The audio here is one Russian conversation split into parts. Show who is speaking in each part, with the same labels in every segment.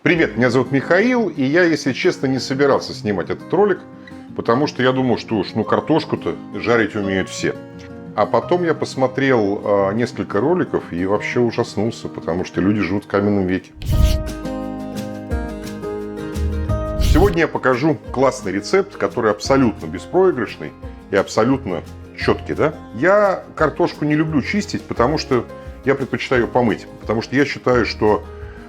Speaker 1: Привет, меня зовут Михаил, и я, если честно, не собирался снимать этот ролик, потому что я думал, что уж картошку-то жарить умеют все. А потом я посмотрел несколько роликов и вообще ужаснулся, потому что люди живут в каменном веке. Сегодня я покажу классный рецепт, который абсолютно беспроигрышный и абсолютно четкий. Да? Я картошку не люблю чистить, потому что я предпочитаю ее помыть. Потому что я считаю, что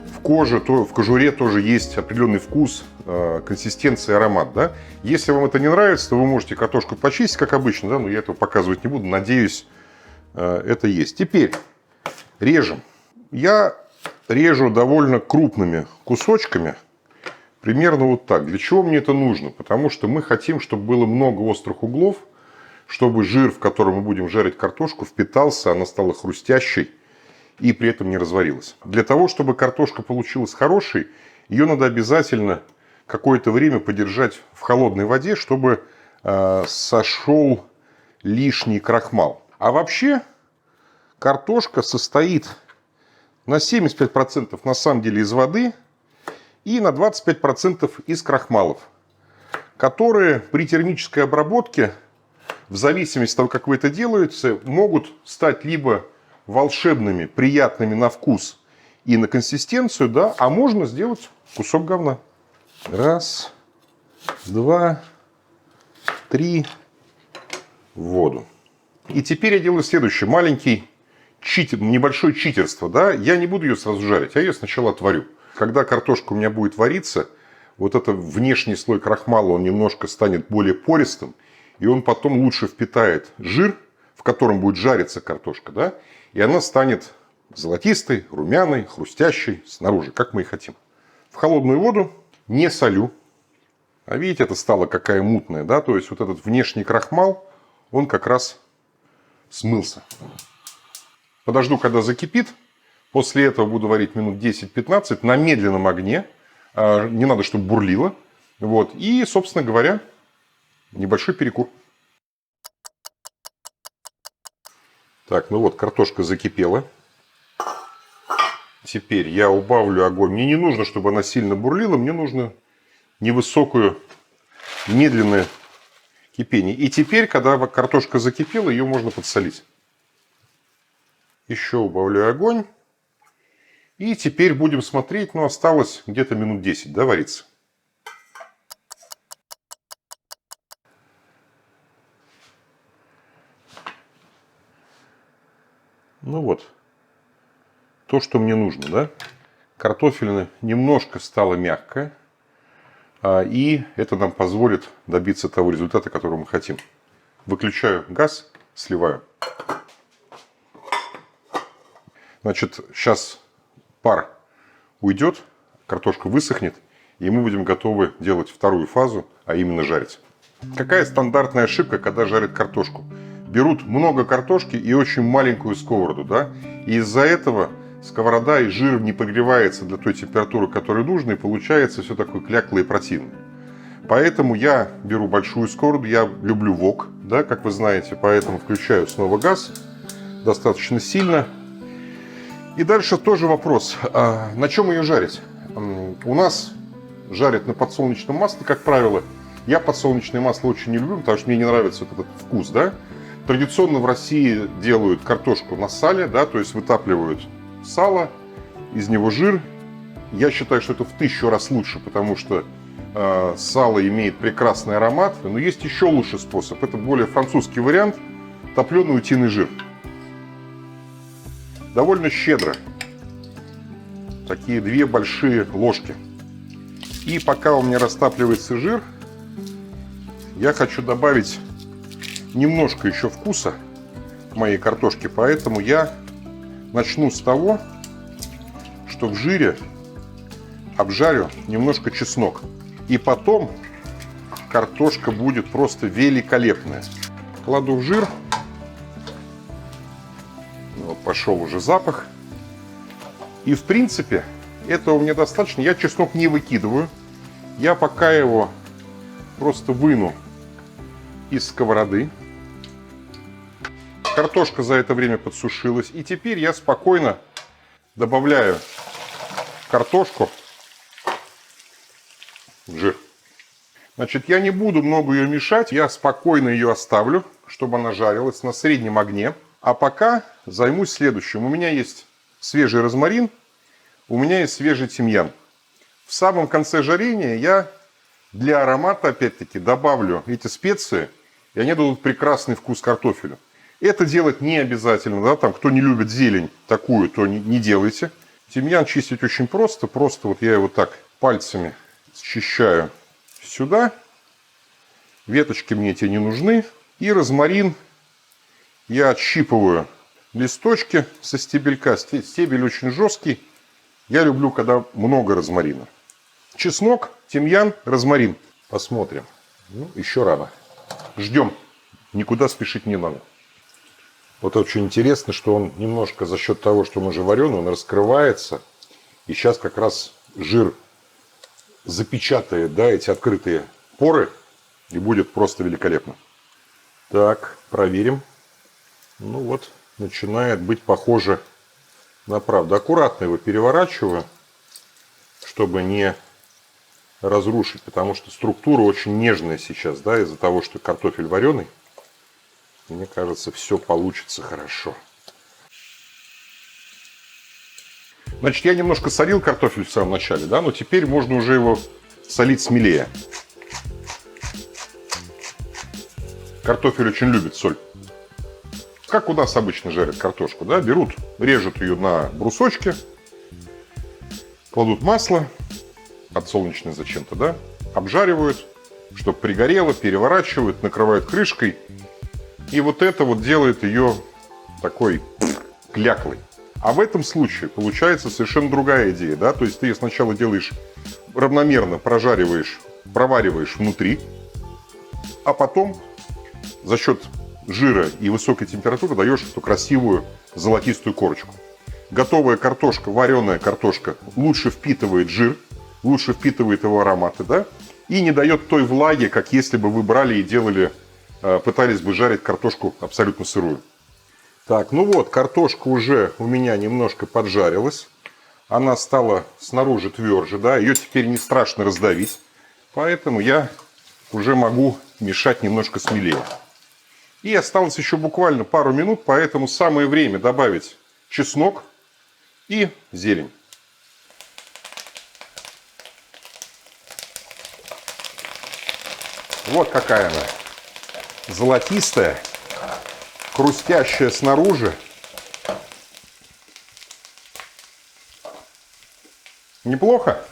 Speaker 1: в кожуре тоже есть определенный вкус, консистенция, аромат. Да? Если вам это не нравится, то вы можете картошку почистить, как обычно, да? Но я этого показывать не буду. Надеюсь, это есть. Теперь режем. Я режу довольно крупными кусочками. Примерно вот так. Для чего мне это нужно? Потому что мы хотим, чтобы было много острых углов, чтобы жир, в котором мы будем жарить картошку, впитался, она стала хрустящей и при этом не разварилась. Для того, чтобы картошка получилась хорошей, ее надо обязательно какое-то время подержать в холодной воде, чтобы сошел лишний крахмал. А вообще картошка состоит на 75% на самом деле из воды и на 25% из крахмалов, которые при термической обработке, в зависимости от того, как вы это делаете, могут стать либо волшебными, приятными на вкус и на консистенцию, да, а можно сделать кусок говна. Раз, два, три, в воду. И теперь я делаю следующее. Небольшое читерство. Да? Я не буду ее сразу жарить, я ее сначала отварю. Когда картошка у меня будет вариться, вот этот внешний слой крахмала, он немножко станет более пористым, и он потом лучше впитает жир, в котором будет жариться картошка, да? И она станет золотистой, румяной, хрустящей снаружи, как мы и хотим. В холодную воду не солю. А видите, это стало какая мутная, да? То есть вот этот внешний крахмал, он как раз смылся. Подожду, когда закипит. После этого буду варить минут 10-15 на медленном огне. Не надо, чтобы бурлило. Вот. И, собственно говоря, небольшой перекур. Так, ну вот, картошка закипела. Теперь я убавлю огонь. Мне не нужно, чтобы она сильно бурлила. Мне нужно невысокое, медленное кипение. И теперь, когда картошка закипела, ее можно подсолить. Еще убавляю огонь. И теперь будем смотреть. Ну, осталось где-то минут 10, да, вариться. Ну вот. То, что мне нужно, да. Картофельная немножко стала мягкая. И это нам позволит добиться того результата, которого мы хотим. Выключаю газ, сливаю. Значит, сейчас пар уйдет, картошка высохнет, и мы будем готовы делать вторую фазу, а именно жарить. Какая стандартная ошибка, когда жарят картошку? Берут много картошки и очень маленькую сковороду, да? И из-за этого сковорода и жир не прогревается до той температуры, которой нужно, и получается все такое кляклое и противное. Поэтому я беру большую сковороду, я люблю вок, да, как вы знаете, поэтому включаю снова газ достаточно сильно. И дальше тоже вопрос, на чем ее жарить? У нас жарят на подсолнечном масле, как правило. Я подсолнечное масло очень не люблю, потому что мне не нравится вот этот вкус, да. Традиционно в России делают картошку на сале, да, то есть вытапливают сало, из него жир. Я считаю, что это в 1000 раз лучше, потому что сало имеет прекрасный аромат. Но есть еще лучший способ, это более французский вариант, топленый утиный жир. Довольно щедро. Такие 2 большие ложки. И пока у меня растапливается жир, я хочу добавить немножко еще вкуса к моей картошке. Поэтому я начну с того, что в жире обжарю немножко чеснок. И потом картошка будет просто великолепная. Кладу в жир. Вот пошел уже запах. И в принципе этого мне достаточно. Я чеснок не выкидываю. Я пока его просто выну из сковороды. Картошка за это время подсушилась. И теперь я спокойно добавляю картошку жир. Значит, я не буду много ее мешать, я спокойно ее оставлю, чтобы она жарилась на среднем огне. А пока займусь следующим. У меня есть свежий розмарин, у меня есть свежий тимьян. В самом конце жарения я для аромата, опять-таки, добавлю эти специи, и они дадут прекрасный вкус картофелю. Это делать не обязательно, да, там, кто не любит зелень такую, то не делайте. Тимьян чистить очень просто, просто вот я его так пальцами счищаю сюда. Веточки мне эти не нужны. И розмарин я отщипываю листочки со стебелька. Стебель очень жесткий. Я люблю, когда много розмарина. Чеснок, тимьян, розмарин. Посмотрим. Ну, еще рано. Ждем. Никуда спешить не надо. Вот очень интересно, что он немножко за счет того, что он уже вареный, он раскрывается. И сейчас как раз жир запечатает, да, эти открытые поры. И будет просто великолепно. Так, проверим. Ну вот, начинает быть похоже на правду. Аккуратно его переворачиваю, чтобы не разрушить, потому что структура очень нежная сейчас, да, из-за того, что картофель вареный. Мне кажется, все получится хорошо. Значит, я немножко солил картофель в самом начале, да, но теперь можно уже его солить смелее. Картофель очень любит соль. Как у нас обычно жарят картошку, да, берут, режут ее на брусочки, кладут масло, подсолнечное зачем-то, да, обжаривают, чтобы пригорело, переворачивают, накрывают крышкой. И вот это вот делает ее такой кляклой. А в этом случае получается совершенно другая идея, да, то есть ты ее сначала делаешь равномерно, провариваешь внутри, а потом за счет жира и высокой температуры даешь эту красивую золотистую корочку. Готовая картошка, вареная картошка лучше впитывает жир, лучше впитывает его ароматы, да, и не дает той влаги, как если бы вы брали и делали, пытались бы жарить картошку абсолютно сырую. Так, ну вот, картошка уже у меня немножко поджарилась. Она стала снаружи тверже, да, ее теперь не страшно раздавить. Поэтому я уже могу мешать немножко смелее. И осталось еще буквально пару минут, поэтому самое время добавить чеснок и зелень. Вот какая она. Золотистая, хрустящая снаружи. Неплохо?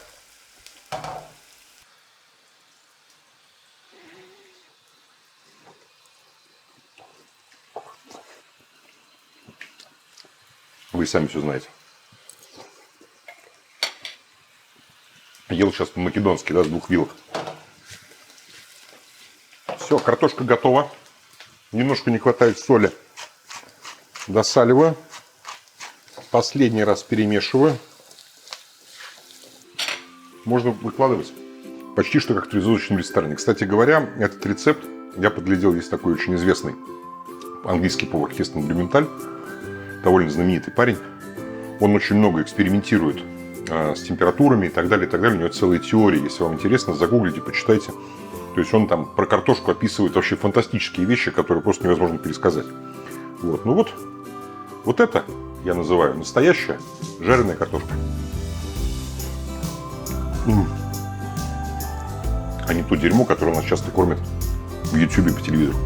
Speaker 1: Вы сами все знаете. Ел сейчас по-македонски, да, с 2 вилок. Все, картошка готова. Немножко не хватает соли. Досаливаю. Последний раз перемешиваю. Можно выкладывать. Почти что как в трехзвездочном ресторане. Кстати говоря, этот рецепт я подглядел. Есть такой очень известный английский повар Хестон Блюменталь. Довольно знаменитый парень. Он очень много экспериментирует с температурами и так далее, и так далее. У него целая теория. Если вам интересно, загуглите, почитайте. То есть он там про картошку описывает вообще фантастические вещи, которые просто невозможно пересказать. Вот. Ну вот это я называю настоящая жареная картошка. А не то дерьмо, которое нас часто кормят в YouTube по телевизору.